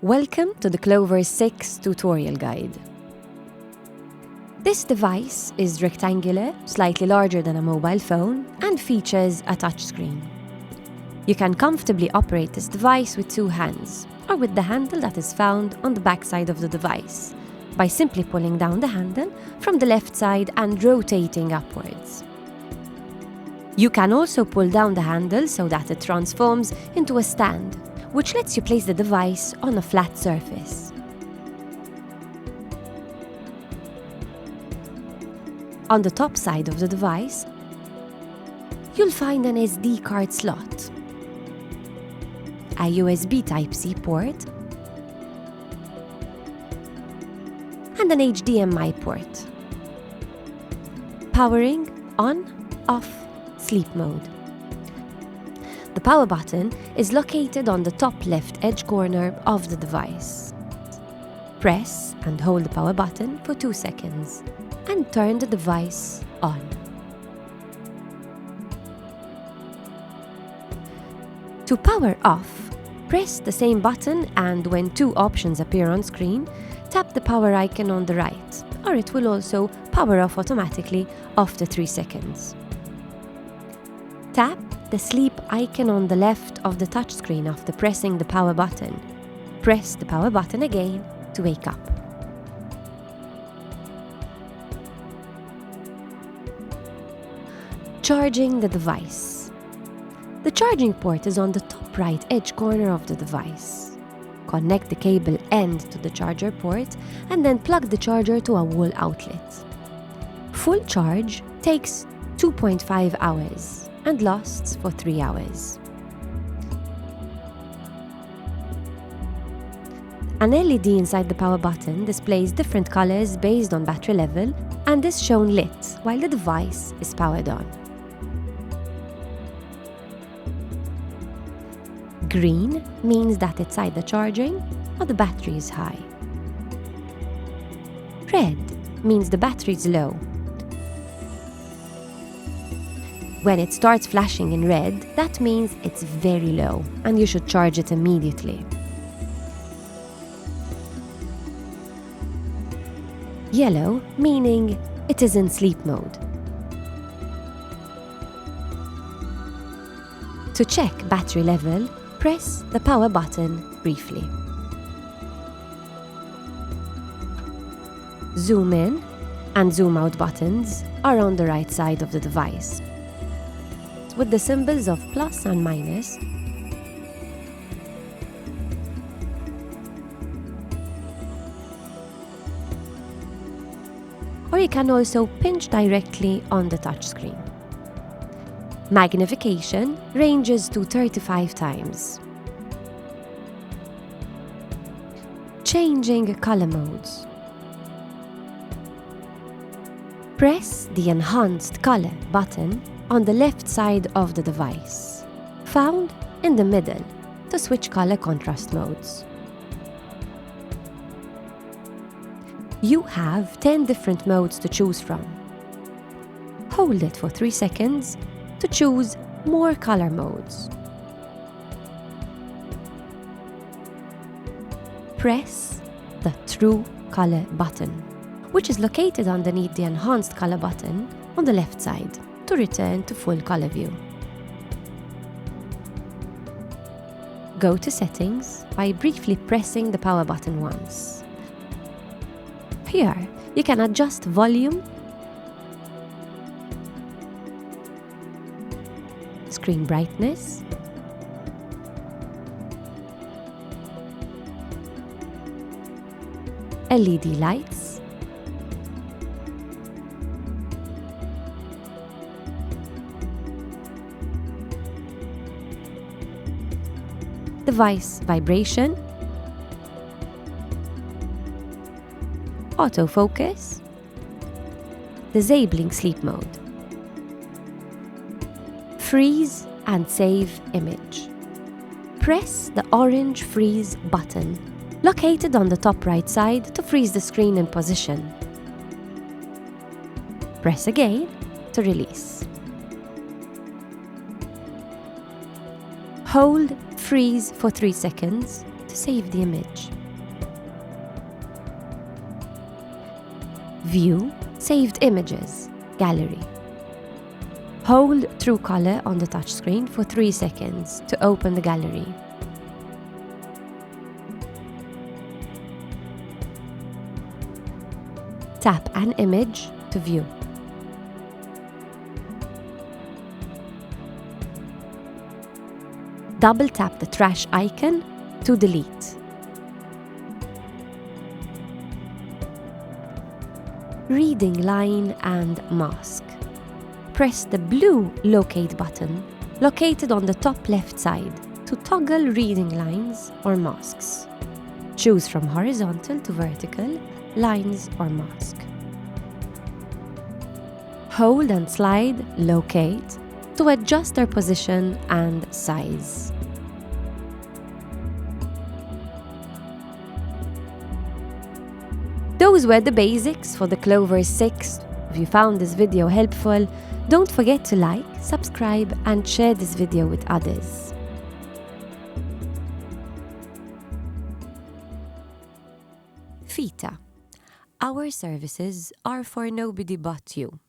Welcome to the Clover 6 tutorial guide. This device is rectangular, slightly larger than a mobile phone, and features a touchscreen. You can comfortably operate this device with two hands, or with the handle that is found on the back side of the device, by simply pulling down the handle from the left side and rotating upwards. You can also pull down the handle so that it transforms into a stand, which lets you place the device on a flat surface. On the top side of the device, you'll find an SD card slot, a USB Type-C port, and an HDMI port. Powering on, off, sleep mode. The power button is located on the top left edge corner of the device. Press and hold the power button for 2 seconds and turn the device on. To power off, press the same button and when two options appear on screen, tap the power icon on the right, or it will also power off automatically after 3 seconds. Tap the sleep icon on the left of the touchscreen after pressing the power button. Press the power button again to wake up. Charging the device. The charging port is on the top right edge corner of the device. Connect the cable end to the charger port and then plug the charger to a wall outlet. Full charge takes 2.5 hours and lasts for 3 hours. An LED inside the power button displays different colors based on battery level and is shown lit while the device is powered on. Green means that it's either charging or the battery is high. Red means the battery is low. When it starts flashing in red, that means it's very low and you should charge it immediately. Yellow meaning it is in sleep mode. To check battery level, press the power button briefly. Zoom in and zoom out buttons are on the right side of the device, with the symbols of plus and minus. Or you can also pinch directly on the touchscreen. Magnification ranges to 35 times. Changing color modes. Press the Enhanced Color button on the left side of the device, found in the middle, to switch color contrast modes. You have 10 different modes to choose from. Hold it for 3 seconds to choose more color modes. Press the True Color button, which is located underneath the Enhanced Color button on the left side, to return to full color view. Go to Settings by briefly pressing the power button once. Here, you can adjust volume, screen brightness, LED lights, device vibration, autofocus, disabling sleep mode, freeze and save image. Press the orange freeze button, located on the top right side, to freeze the screen in position. Press again to release. Hold freeze for 3 seconds to to save the image. View Saved Images, Gallery. Hold True Color on the touchscreen for 3 seconds to open the gallery. Tap an image to view. Double-tap the trash icon to delete. Reading line and mask. Press the blue Locate button located on the top left side to toggle reading lines or masks. Choose from horizontal to vertical, lines or mask. Hold and slide Locate to adjust their position and size. Those were the basics for the Clover 6. If you found this video helpful, don't forget to like, subscribe and share this video with others. Fita. Our services are for nobody but you.